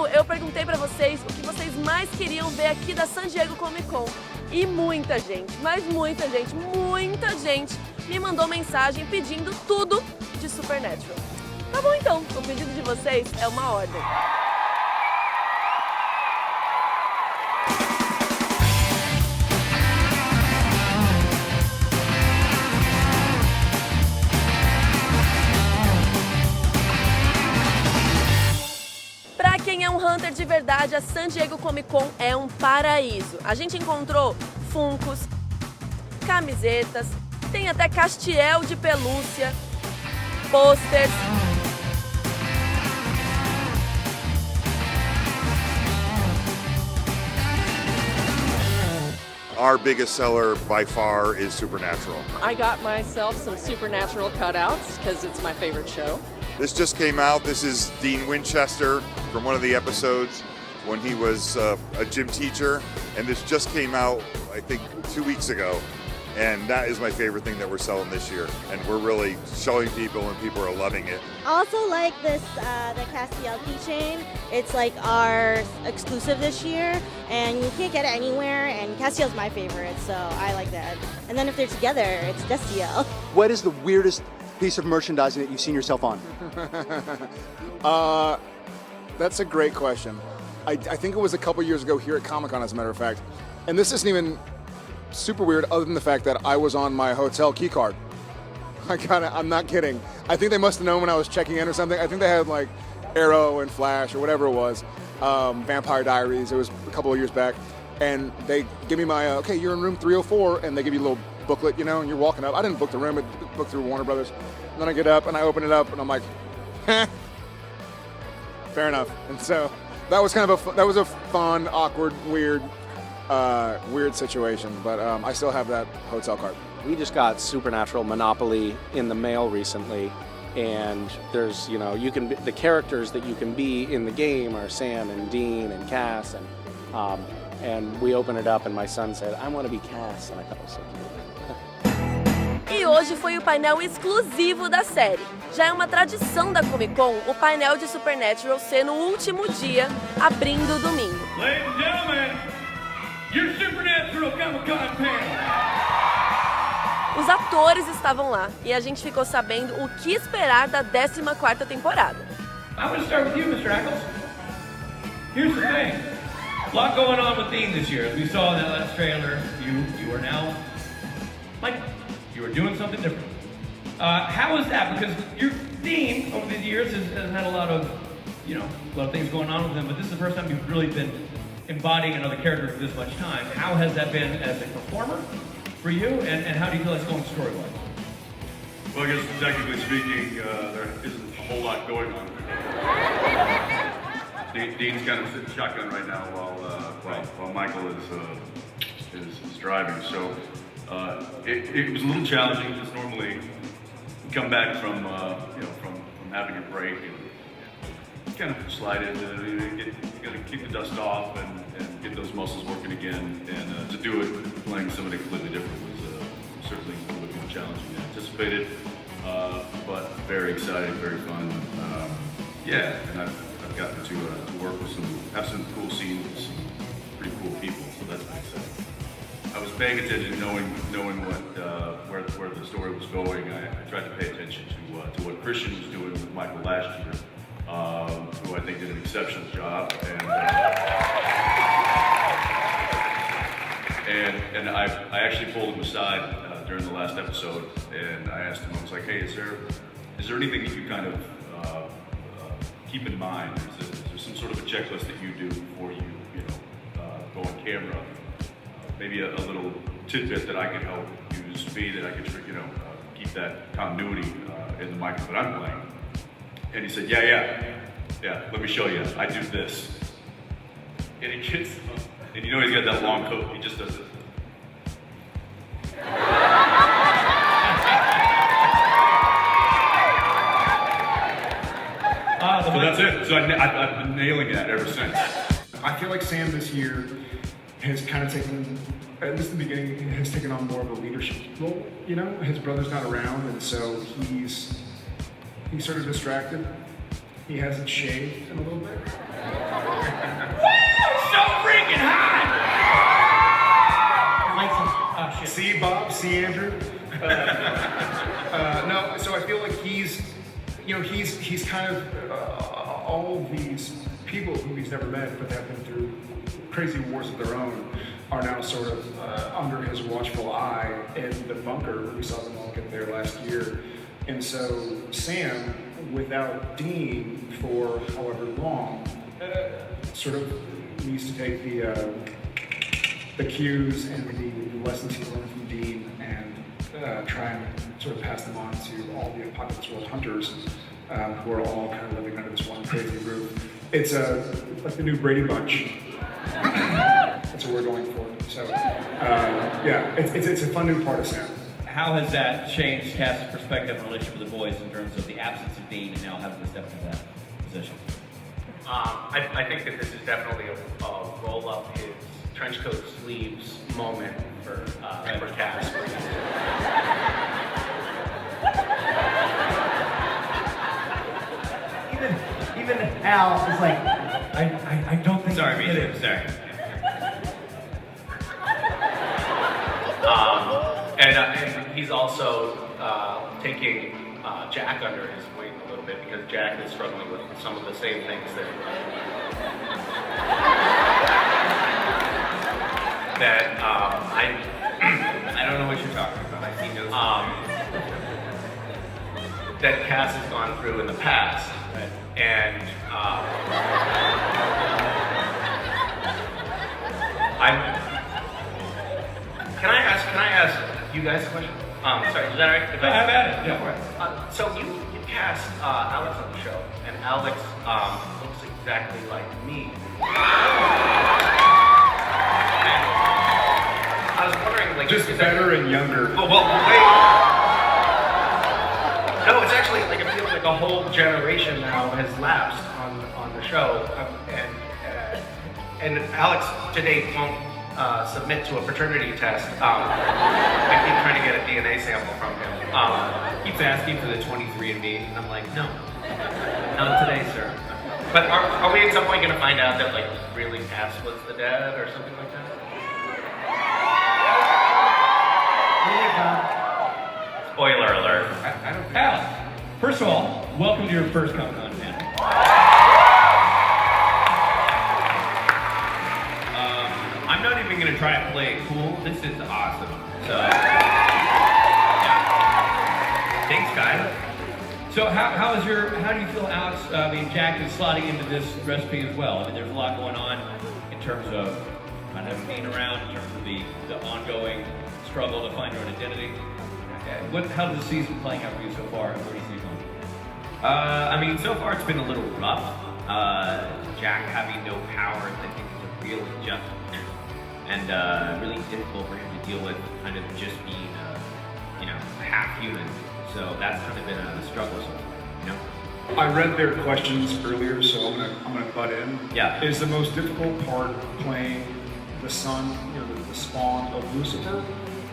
Tudo, eu perguntei pra vocês o que vocês mais queriam ver aqui da San Diego Comic Con. E muita gente, mas muita gente me mandou mensagem pedindo tudo de Supernatural. Tá bom então, o pedido de vocês é uma ordem. Pra quem é um hunter de verdade, a San Diego Comic Con é um paraíso. A gente encontrou funcos, camisetas, tem até castiel de pelúcia, posters. Our biggest seller by far is Supernatural. I got myself some Supernatural cutouts because it's my favorite show. This just came out. This is Dean Winchester from one of the episodes when he was a gym teacher. And this just came out, I think, 2 weeks ago. And that is my favorite thing that we're selling this year. And we're really showing people and people are loving it. I also like this, the Castiel keychain. It's like our exclusive this year, and you can't get it anywhere, and Castiel's my favorite, so I like that. And then if they're together, it's Destiel. What is the weirdest piece of merchandising that you've seen yourself on? That's a great question. I think it was a couple years ago here at Comic-Con, as a matter of fact. And this isn't even super weird other than the fact that I was on my hotel key card. I'm not kidding. I think they must have known when I was checking in or something. I think they had like Arrow and Flash or whatever it was, Vampire Diaries. It was a couple of years back. And they give me my, okay, you're in room 304, and they give you a little booklet, you know, and you're walking up. I didn't book the room, but booked through Warner Brothers. And then I get up and I open it up and I'm like, fair enough. And so that was kind of a fun, awkward, weird situation, but I still have that hotel card. We just got Supernatural Monopoly in the mail recently, and there's, you know, you can be, the characters that you can be in the game are Sam and Dean and Cass, and we opened it up and my son said, I want to be Cass, and I thought it was so cute. E hoje foi o painel exclusivo da série. Já é uma tradição da Comic Con o painel de Supernatural ser no último dia, abrindo o domingo. Ladies and gentlemen, your Supernatural Comic-Con panel. Os atores estavam lá e a gente ficou sabendo o que esperar da 14ª temporada. I'm going to start with you, Mr. Ackles. Here's the thing. A lot going on with Dean this year. As we saw in that last trailer, you are now like you are doing something different. How is that? Because your Dean over the years has had a lot of things going on with him, but this is the first time you've really been embodying another character for this much time. How has that been as a performer for you, and how do you feel it's going story-wise? Well, I guess technically speaking, there isn't a whole lot going on. Dean's kind of sitting shotgun right now while Michael is driving. So it was a little challenging. Just normally you come back from having a break and kind of slide into you got to keep the dust off and get those muscles working again. And to do it playing somebody completely different was certainly a little bit more challenging than anticipated, but very exciting, very fun. And I've gotten to work with have some cool scenes with some pretty cool people, so that's been exciting. I was paying attention, knowing where the story was going. I tried to pay attention to what Christian was doing with Michael last year, who I think did an exceptional job. And I actually pulled him aside during the last episode, and I asked him, I was like, hey, is there anything that you kind of keep in mind? Is there some sort of a checklist that you do before you go on camera? Maybe a little tidbit that I can help use me, that I can keep that continuity in the Michael that I'm playing. And he said, yeah, let me show you. I do this. And he gets, and he's got that long coat, he just does it. So that's it. So I've been nailing that ever since. I feel like Sam this year has kind of taken, at least in the beginning, has taken on more of a leadership role. His brother's not around, and so he's sort of distracted. He hasn't shaved in a little bit. So freaking hot! Oh, shit. See, Bob? See, Andrew? No, so I feel like he's kind of all of these people whom he's never met, but have been through crazy wars of their own, are now sort of under his watchful eye in the bunker where we saw them all get there last year. And so Sam, without Dean for however long, sort of needs to take the cues and the lessons he learned from Dean and try and sort of pass them on to all the Apocalypse World hunters who are all kind of living under this one crazy roof. It's like the new Brady Bunch. That's what we're going for. So yeah, it's a fun new part of Sam. How has that changed Cass's perspective and relationship with the boys in terms of the absence of Dean and now having to step into that position? I think that this is definitely a roll up his trench coat sleeves moment for Cass. Even Al is like, I don't think. Sorry, me too. Sorry. And he's also taking Jack under his wing a little bit because Jack is struggling with some of the same things that I don't know what you're talking about. I see no. That Cass has gone through in the past, and Can I ask you guys a question? Sorry, is that all right? Have at it. Yeah. So you cast Alex on the show, and Alex looks exactly like me. And I was wondering, like, just better and younger. Well, wait. No, it's actually like I feel like a whole generation now has lapsed on the show, and Alex today won't submit to a paternity test. I keep trying to get a DNA sample from him. Keeps asking for the 23andMe, and I'm like, no, Not today, sir. But are we at some point going to find out that, like, really Cass was the dad or something like that? Spoiler alert. I don't. Alex, first of all, welcome to your first Comic-Con panel. I'm not even going to try to play it cool. This is awesome. So, yeah. Thanks, guys. So how do you feel, Alex? I mean, Jack is slotting into this recipe as well. I mean, there's a lot going on in terms of kind of being around, in terms of the ongoing struggle to find your own identity. How does the season playing out for you so far? Where do you see it going? I mean, so far it's been a little rough. Jack having no power, I think, is a real adjustment, and really difficult for him to deal with, kind of just being, half human. So that's kind of been a struggle so far, you know. I read their questions earlier, so I'm gonna butt in. Yeah. Is the most difficult part playing the son, the spawn of Lucifer,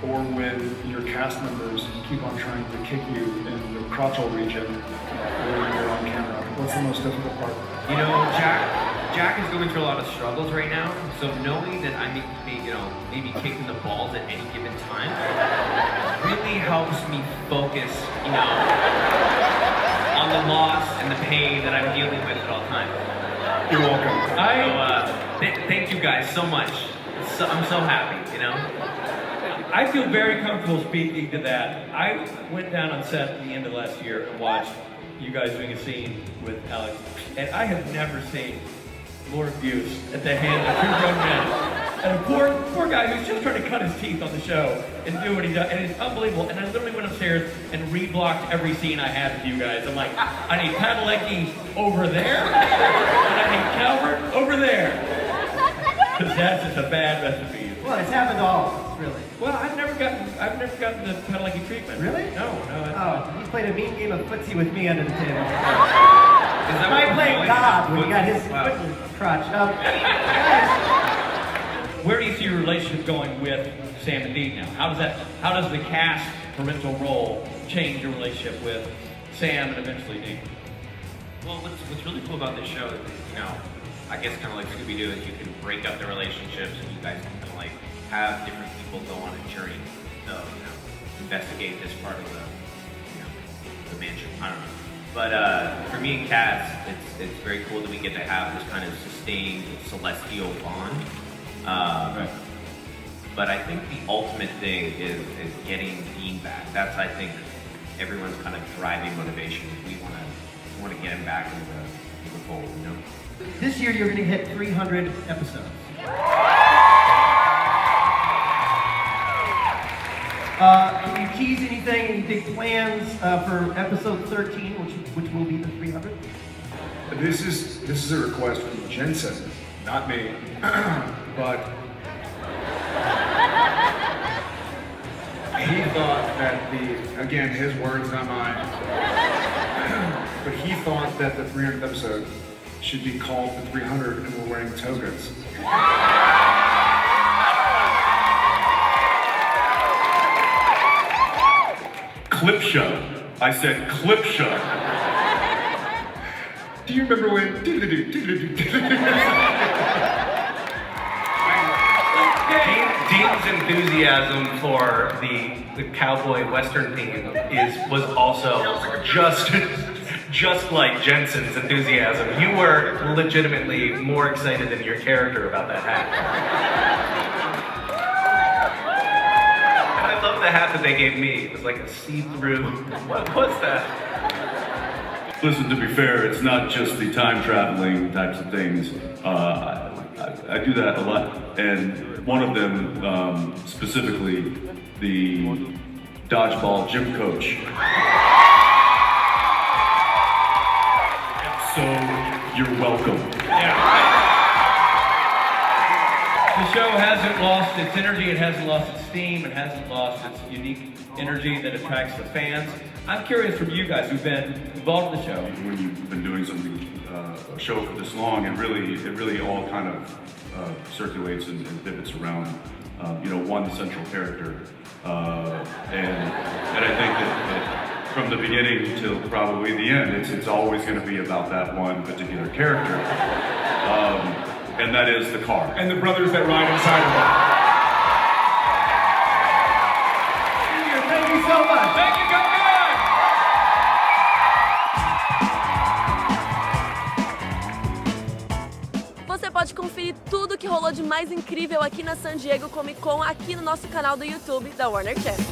or when your cast members keep on trying to kick you in the crotchal region when you're on camera? What's the most difficult part? You know, Jack is going through a lot of struggles right now, so knowing that I may be kicking the balls at any given time really helps me focus, on the loss and the pain that I'm dealing with at all times. You're welcome. Thank you guys so much. I'm so happy, I feel very comfortable speaking to that. I went down on set at the end of last year and watched you guys doing a scene with Alex, and I have never seen more abuse at the hands of two grown men. And a poor guy who's just trying to cut his teeth on the show and do what he does, and it's unbelievable. And I literally went upstairs and reblocked every scene I had with you guys. I'm like, I need Padalecki over there, and I need Calvert over there. Because that's just a bad recipe. Well, it's happened to all of us, really. Well, I've never gotten the Padalecki treatment. Really? No. He's played a mean game of footsie with me under the table. Is that I played God when he got his foot in his crotch. Guys. Where do you see your relationship going with Sam and Dean now? How does the cast parental role change your relationship with Sam and eventually Dean? Well, what's really cool about this show is that, I guess kind of like Scooby-Doo, is you can break up the relationships and you guys can kind of like have different people go on a journey. So, investigate this part of the mansion. I don't know. But for me and Cass, it's very cool that we get to have this kind of sustained celestial bond. But I think the ultimate thing is getting Dean back. That's, I think, everyone's kind of driving motivation. We want to get him back in the fold, you know? This year you're going to hit 300 episodes. Can you tease anything, any big plans for episode 13, which will be the 300? This is a request from Jensen, not me, but he thought that again, his words, not mine, but he thought that the 300th episode should be called the 300 and we're wearing togas. Clip show. I said clip show. Do you remember when? Dean's enthusiasm for the cowboy western theme was also just like Jensen's enthusiasm. You were legitimately more excited than your character about that hat. And I love the hat that they gave me. It was like a see-through. What was that? Listen, to be fair, it's not just the time traveling types of things. I do that a lot, and one of them, specifically, the dodgeball gym coach. So, you're welcome. The show hasn't lost its energy, it hasn't lost its steam, it hasn't lost its unique energy that attracts the fans. I'm curious from you guys who've been involved in the show. When you've been doing something, a show for this long, it really all kind of circulates and pivots around, one central character. And I think that from the beginning till probably the end, it's always going to be about that one particular character. And that is the car. And the brothers that ride inside of it. Thank you so much. Thank you, come on! Você pode conferir tudo que rolou de mais incrível aqui na San Diego Comic Con aqui no nosso canal do YouTube da Warner Channel.